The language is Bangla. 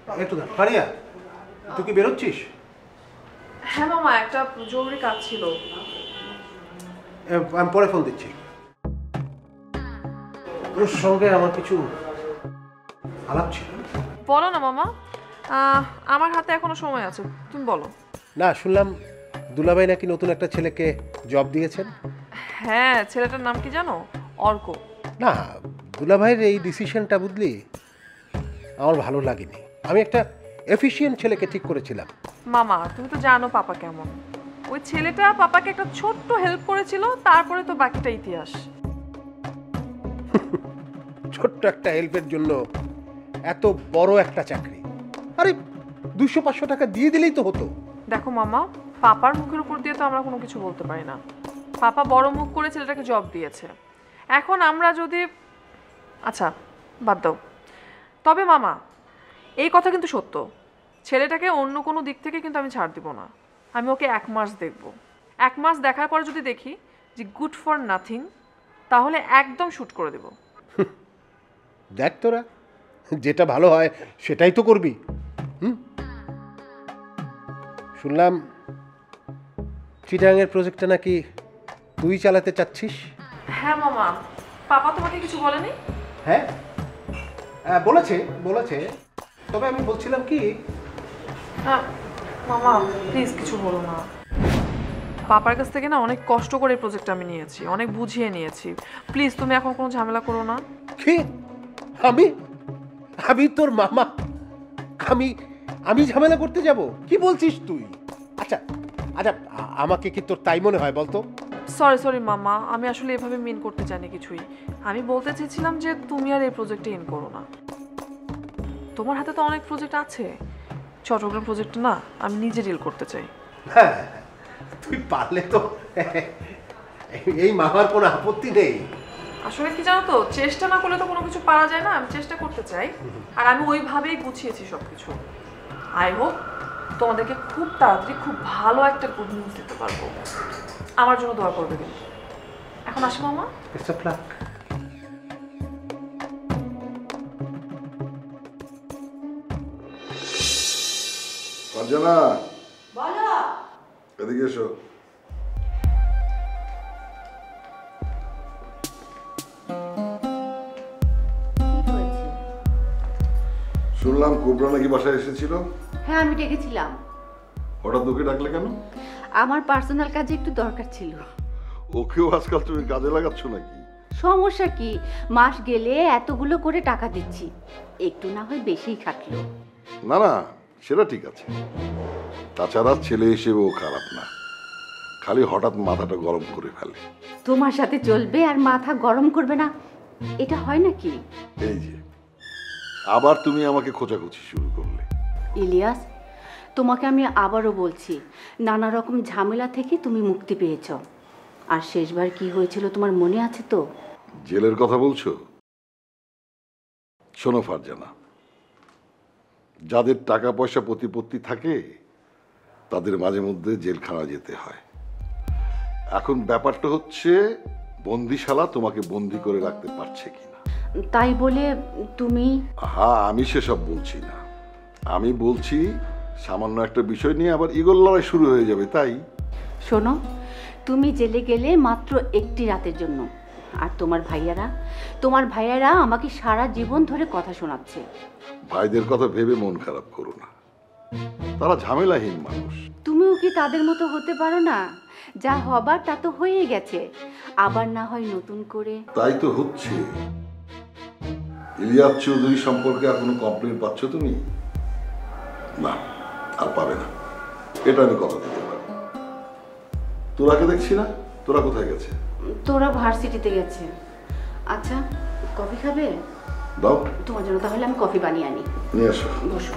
একটু দাঁড়া ফারিয়া, তুই কি বেরোচ্ছিস? হ্যাঁ মামা, একটা জরুরি কাজ ছিল। আমি পরে ফোন দিচ্ছি। তোর সঙ্গে আমার কিছু আলাপ ছিল। বলো না মামা, আমার হাতে এখনো সময় আছে, তুমি বলো। না, শুনলাম দুলাভাই নাকি নতুন একটা ছেলেকে জব দিয়েছেন। হ্যাঁ, ছেলেটার নাম কি জানো? অর্ক। না, দুলাভাইয়ের এই ডিসিশনটা বুঝলি আমার ভালো লাগেনি। আমি একটা এফিশিয়েন্ট ছেলেকে ঠিক করেছিলাম। মামা, তুমি তো জানো পাপা কেমন। ওই ছেলেটা পাপাকে একটা ছোট্ট হেল্প করেছিল, তারপরে তো বাকিটা ইতিহাস। ছোট্ট একটা হেল্পের জন্য এত বড় একটা চাকরি? আরে 200-500 টাকা দিয়ে দিলেই তো হতো। দেখো মামা, পাপার মুখের উপর দিয়ে তো আমরা কোনো কিছু বলতে পারি না। পাপা বড় মুখ করে ছেলেটাকে জব দিয়েছে। এখন আমরা যদি, আচ্ছা বাদ দাও। তবে মামা, এই কথা কিন্তু সত্য, ছেলেটাকে অন্য কোনো দিক থেকে কিন্তু আমি ছাড় দিব না। আমি ওকে 1 মাস দেখব। 1 মাস দেখার পরে যদি দেখি যে গুড ফর নাথিং, তাহলে একদম শুট করে দেব। দেখ তোরা, যেটা ভালো হয় সেটাই তো করবি। শুনলাম চিটাগাংয়ের প্রজেক্টটা নাকি তুই চালাতে চাচ্ছিস? হ্যাঁ মামা, পাপা তোমাকে কিছু বলেনি? হ্যাঁ, বলেছে বলেছে। তবে আমি বলছিলাম কি, মামা প্লিজ কিছু বলো না। পাপার কাছ থেকে না অনেক কষ্ট করে এই প্রজেক্টটা আমি নিয়েছি, অনেক বুঝিয়ে নিয়েছি। প্লিজ তুমি এখন কোনো ঝামেলা করো না। কি? আমি আমি তোর মামা? আমি আমি ঝামেলা করতে যাব? কি বলছিস তুই? আচ্ছা আচ্ছা, আমাকে কি তোর তাই মনে হয় বলতো? সরি মামা, আমি আসলে এভাবে মিন করতে চাইনি কিছুই। আমি বলতে চেয়েছিলাম যে তুমি আর এই প্রজেক্টে ইন করো না। তোমার হাতে তো অনেক প্রজেক্ট আছে। চট্টগ্রাম প্রজেক্ট না, আমি নিজে ডিল করতে চাই। হ্যাঁ, তুই পারলে তো এই মামার কোনো আপত্তি নেই। আসলে কি জানো তো, চেষ্টা না করলে তো কোনো কিছু পারা যায় না। আমি চেষ্টা করতে চাই, আর আমি ওইভাবেই গুছিয়েছি সবকিছু। আই হোপ তোমাদেরকে খুব তাড়াতাড়ি খুব ভালো একটা গুড নিউজ দিতে পারবো। আমার জন্য দোয়া করবে কিন্তু। এখন আসি মামা। Best of luck. ফারজানা, বলো। এদিকে এসো। শুনলাম কোবরা নাকি বাসায় এসেছিল। হ্যাঁ, আমি ডেকেছিলাম। হঠাৎ ওকে ডাকলে কেন? আমার পার্সোনাল কাজে একটু দরকার ছিল। ওকেও আজকাল তুমি কাজে লাগাচ্ছ নাকি? সমস্যা কি, মাস গেলে এতগুলো করে টাকা দিচ্ছি, একটু না হয় বেশিই খাটলো। না না, সেটা ঠিক আছে। তাছাড়া ছেলে হিসেবেও খারাপ না, খালি হঠাৎ মাথাটা গরম করে ফেলে। তোমার সাথে চলবে আর মাথা গরম করবে না, এটা হয় নাকি? এই যে আবার তুমি আমাকে খোঁচাখুচি শুরু করলে। ইলিয়াস, তোমাকে আমি আবারও বলছি, নানা রকম ঝামেলা থেকে তুমি মুক্তি পেয়েছ। আর শেষবার কি হয়েছিল তোমার মনে আছে তো? জেলের কথা বলছো? শোনো ফারজানা, যাদের টাকা পয়সা প্রতিপত্তি থাকে তাদের মাঝে মধ্যে জেলখানা যেতে হয়। এখন ব্যাপারটা হচ্ছে বন্দিশালা তোমাকে বন্দি করে রাখতে পারছে কিনা। তাই বলে তুমি? হ্যাঁ, আমি সেসব বলছি না। আমি বলছি সামান্য একটা বিষয় নিয়ে আবার ইগল লড়াই শুরু হয়ে যাবে। তাই শোনো, তুমি জেলে গেলে মাত্র একটি রাতের জন্য, আর তোমার ভাইয়ারা আমাকে সারা জীবন ধরে কথা শোনাচ্ছে। ভাইদের কথা ভেবে মন খারাপ করো না, তারা ঝামেলাহীন মানুষ। তুমিও কি তাদের মতো হতে পারো না? যা হবার তা তো হয়ে গেছে, আবার না হয় নতুন করে। তাই তো হচ্ছে। ইলিয়াস চৌধুরী সম্পর্কে আর কোনো কমপ্লেন পাচ্ছ তুমি? না, আর পাবে না, এটা আমি কথা দিতে পারি। তোরাকে দেখছি না, তোরা কোথায় গেছে? তোরা ভার্সিটিতে গেছে। আচ্ছা, কফি খাবে? দাও তোমার জন্য তাহলে আমি কফি বানিয়ে আনি। নিয়ে আসো। বসো।